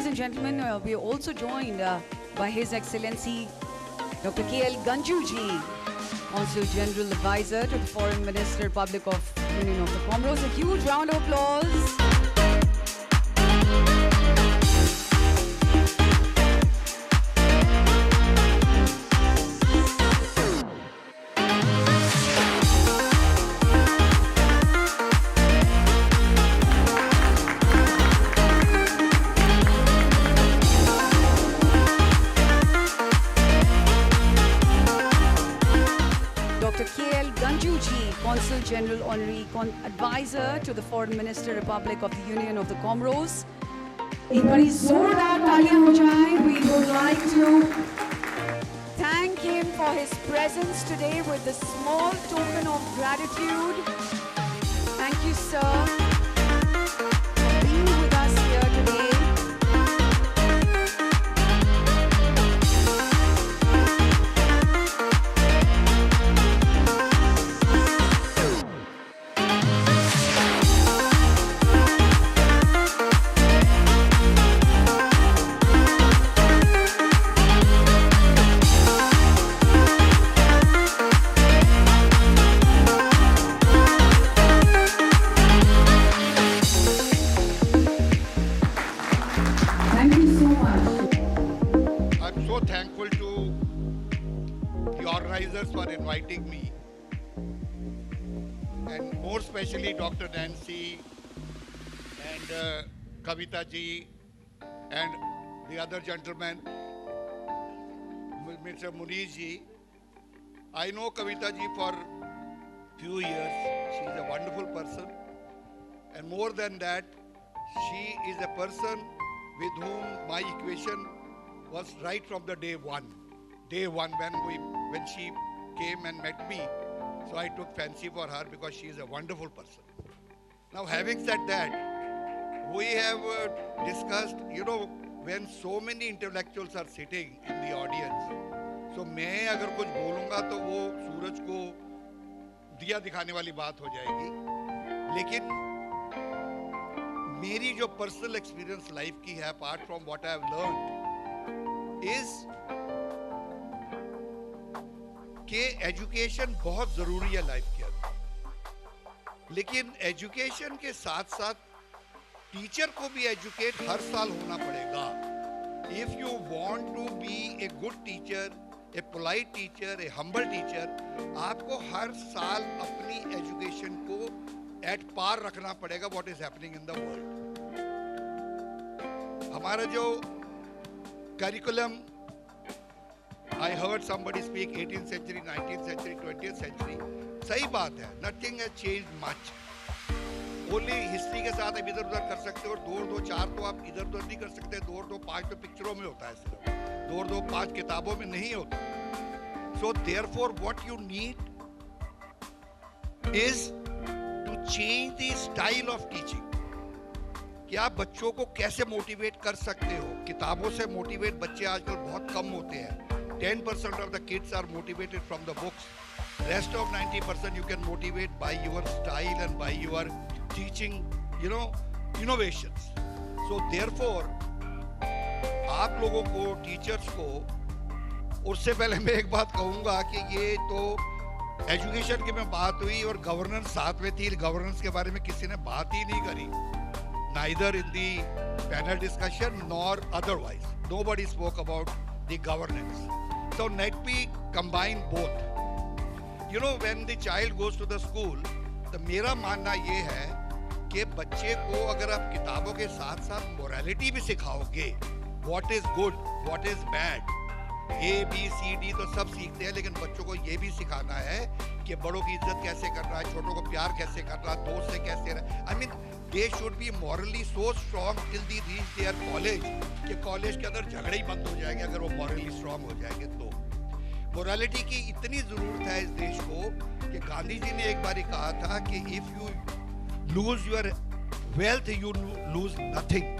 ladies and gentlemen, we are also joined by His Excellency Dr. K.L. Ganjuji, Consul General Advisor to the Foreign Minister, Republic of Union of the Comoros. A huge round of applause. Dr. K.L. Ganjuji, Consul General Honorary Advisor to the Foreign Minister, Republic of the Union of the Comoros. एक बड़ी जोरदार तालियां हो जाएं. We would like to thank him for his presence today with a small token of gratitude. Thank you, sir, for being with us here today. Thankful to the organizers for inviting me, and more especially Dr. Nancy and Kavita ji and the other gentleman, Mr. Muniz ji. I know Kavita ji for few years. She is a wonderful person, and more than that, she is a person with whom my equation was right from the day one when she came and met me. So I took fancy for her because she is a wonderful person. Now, having said that, we have discussed, when so many intellectuals are sitting in the audience, so मैं अगर कुछ बोलूँगा तो वो सूरज को दिया दिखाने वाली बात हो जाएगी. लेकिन मेरी जो पर्सनल एक्सपीरियंस लाइफ की है, apart from what I have learned, is कि एजुकेशन बहुत जरूरी है लाइफ के अंदर. लेकिन एजुकेशन के साथ साथ टीचर को भी एजुकेट हर साल होना पड़ेगा. If you want to be a good teacher, a polite teacher, a humble teacher, आपको हर साल अपनी एजुकेशन को एट पार रखना पड़ेगा what is happening in the world. हमारा जो curriculum, I heard somebody speak 18th century, 19th century, 20th century. सही बात है, nothing has changed much. Only history के साथ आप इधर उधर कर सकते हो. 2 और 2 4 तो आप इधर उधर नहीं कर सकते. 2 और 2 5 तो पिक्चरों में होता है सिर्फ. 2 और 2 5 किताबों में नहीं होता. So therefore, what you need is to change the style of teaching. कि आप बच्चों को कैसे मोटिवेट कर सकते हो. किताबों से मोटिवेट बच्चे आजकल बहुत कम होते हैं. 10% of the kids are motivated from the books. Rest of 90% you can motivate by your style and by your teaching, innovations. So therefore, आप लोगों को, टीचर्स को, उससे पहले मैं एक बात कहूँगा कि ये तो एजुकेशन की में बात हुई और गवर्नेंस साथ में थी. गवर्नेंस के बारे में किसी ने बात ही नहीं करी. Neither in the panel discussion nor otherwise. Nobody spoke about the governance. So let me combine both. When the child goes to the school, तो मेरा मानना ये है कि बच्चे को अगर आप किताबों के साथ साथ मोरालिटी भी सिखाओगे, what is good, what is bad, A, B, C, D तो सब सीखते हैं, लेकिन बच्चों को ये भी सिखाना है कि बड़ों की इज्जत कैसे करना है, छोटों को प्यार कैसे करना है, दोस्त से कैसे रहना. I mean, they should be morally so strong till they reach their college कि कॉलेज के अंदर झगड़े ही बंद हो जाएंगे अगर वो morally strong हो जाएंगे. तो मोरालिटी की इतनी ज़रूरत है इस देश को कि गांधी जी ने एक बार कहा था कि if you lose your wealth you lose nothing,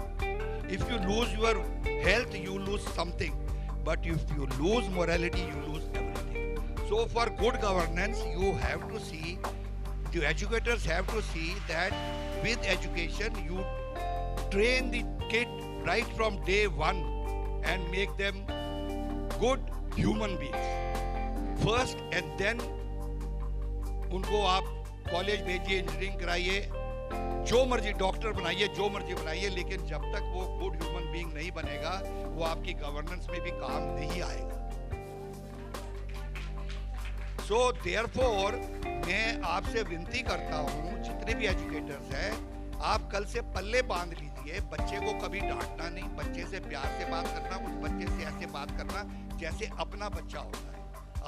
if you lose your health you lose something, but if you lose morality you lose everything. So for good governance you have to see, the educators have to see that with education you train the kid right from day one and make them good human beings first, and then उनको आप college भेजिए, engineering कराइए, जो मर्जी doctor बनाइए, जो मर्जी बनाइए, लेकिन जब तक वो गुड ह्यूमन बीइंग नहीं बनेगा वो आपकी गवर्नेंस में भी काम नहीं आएगा। सो देयरफॉर मैं आपसे विनती करता हूँ, जितने भी एजुकेटर्स हैं, आप कल से पल्ले बांध लीजिए, बच्चे को कभी डांटना नहीं, बच्चे से प्यार से बात करना, उस बच्चे से ऐसे बात करना जैसे अपना बच्चा होता है।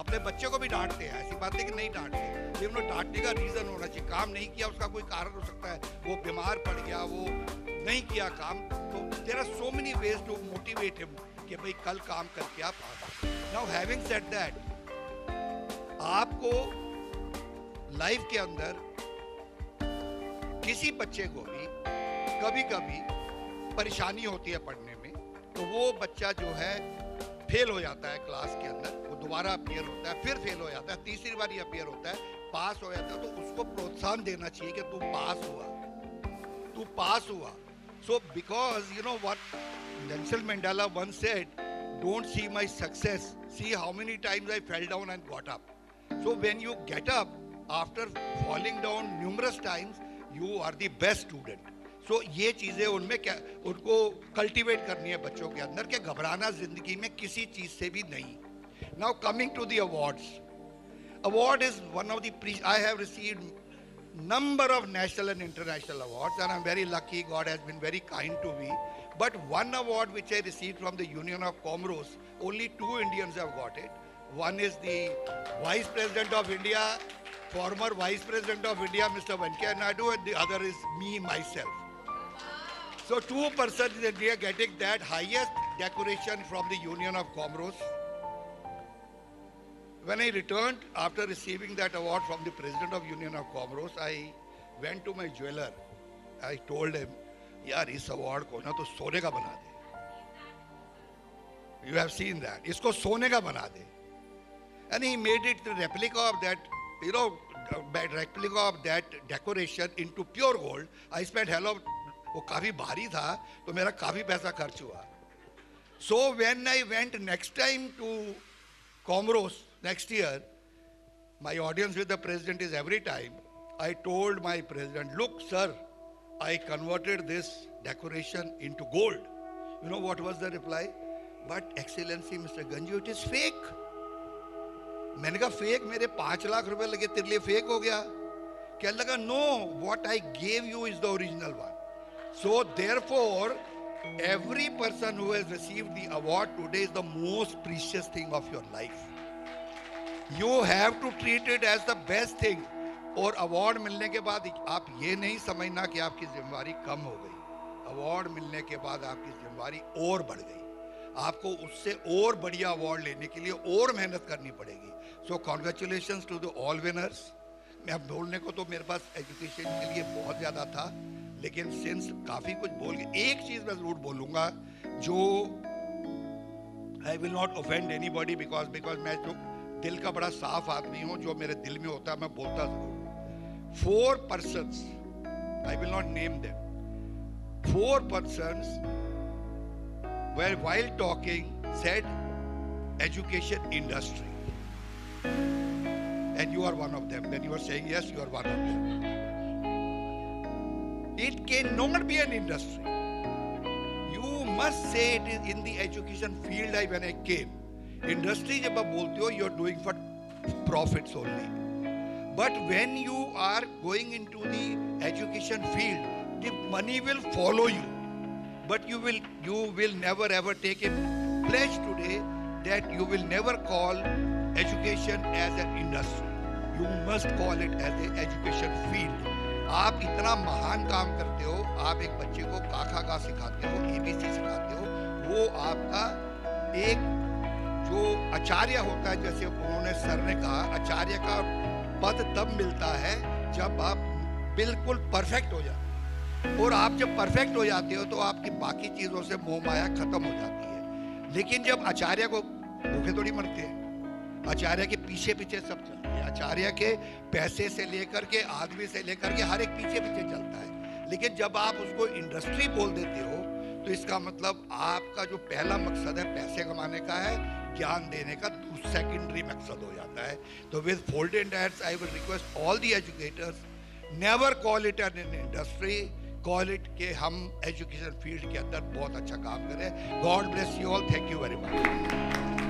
अपने बच्चे को भी डांटते हैं, ऐसी बात है कि नहीं डांटते, लेकिन उन्हें डांटने का रीजन होना चाहिए। काम नहीं किया उसका कोई कारण हो सकता है, वो बीमार पड़ गया, वो नहीं किया काम, तो there are so many ways to motivate him कि भाई कल काम करके आप आ। नाउ हैविंग सेड दैट, आपको लाइफ के अंदर किसी बच्चे को भी कभी कभी परेशानी होती है पढ़ने में, तो वो बच्चा जो है फेल हो जाता है क्लास के अंदर, वो दोबारा अपीयर होता है, फिर फेल हो जाता है, तीसरी बार ही अपीयर होता है, पास हो जाता है, तो उसको प्रोत्साहन देना चाहिए कि तू पास हुआ। So because you know what Nelson Mandela once said, don't see my success, see how many times I fell down and got up. So when you get up after falling down numerous times, you are the best student. सो ये चीजें उनमें क्या, उनको cultivate करनी है बच्चों के अंदर, कि घबराना जिंदगी में किसी चीज से भी नहीं। Now coming to the awards, award is one of the I have received number of national and international awards, and I'm very lucky, God has been very kind to me. But one award which I received from the Union of Comoros, only 2 Indians have got it. One is the Vice President of India, former Vice President of India, Mr. Venkaiah Naidu, and the other is me, myself. So 2 persons in India getting that highest decoration from the Union of Comoros. When I returned after receiving that award from the President of Union of Comoros, I went to my jeweler. I told him, यार इस award को ना तो सोने का बना दे. You have seen that. इसको सोने का बना दे. And he made it the replica of that, you know, replica of that decoration into pure gold. I spent hell of, वो काफी भारी था, तो मेरा काफी पैसा खर्च हुआ. So when I went next time to Comoros, next year, my audience with the president is every time. I told my president, look sir, I converted this decoration into gold. You know what was the reply? But excellency Mr. Ganju, it is fake. मैंने कहा fake, मेरे 5 लाख रुपए लगे, तेरे लिए fake हो गया? क्या लगा? No, what I gave you is the original one. So therefore, every person who has received the award today is the most precious thing of your life. You have to treat it as the best thing. और award मिलने के बाद आप ये नहीं समझना कि आपकी जिम्मेवारी कम हो गई. अवार्ड मिलने के बाद आपकी जिम्मेवारी और बढ़ गई. आपको उससे और बढ़िया अवार्ड लेने के लिए और मेहनत करनी पड़ेगी. So congratulations to the all winners. मैं बोलने को तो मेरे पास एजुकेशन के लिए बहुत ज़्यादा था, लेकिन सिंस काफ़ी कुछ बोल गए, एक चीज़ मैं ज़रूर बोलूँगा जो I will not offend anybody, because मैं जो दिल का बड़ा साफ आदमी हूँ, जो मेरे दिल में होता है मैं बोलता ज़रूर. 4 persons, I will not name them, 4 persons were while talking said education industry, and you are one of them. When you are saying yes, you are one of them. It cannot be an industry. You must say it is in the education field. When I came, industry जब आप बोलते हो, you are doing for profits only. But when you are going into the education field, the money will follow you. But you will never ever take a pledge today that you will never call education as an industry. You must call it as an education field. आप इतना महान काम करते हो, आप एक बच्चे को का खा गा सिखाते हो, ABC सिखाते हो, वो आपका एक जो आचार्य होता है, जैसे उन्होंने सर ने कहा, आचार्य का पद तब मिलता है जब आप बिल्कुल परफेक्ट हो जाते हो. और आप जब परफेक्ट हो जाते हो तो आपकी बाकी चीजों से मोह माया खत्म हो जाती है. लेकिन जब आचार्य को भूखे थोड़ी मरते हैं, आचार्य के पीछे पीछे सब चलते हैं. आचार्य के पैसे से लेकर के आदमी से लेकर के हर एक पीछे पीछे चलता है. लेकिन जब आप उसको इंडस्ट्री बोल देते हो, तो तो इसका मतलब आपका जो पहला मकसद है पैसे कमाने का है, ज्ञान देने का सेकेंडरी मकसद हो जाता है। तो with folded hands I will request all the educators, never call it an industry, call it कि हम एजुकेशन फील्ड के अंदर बहुत अच्छा काम करें। God bless you all, thank you very much.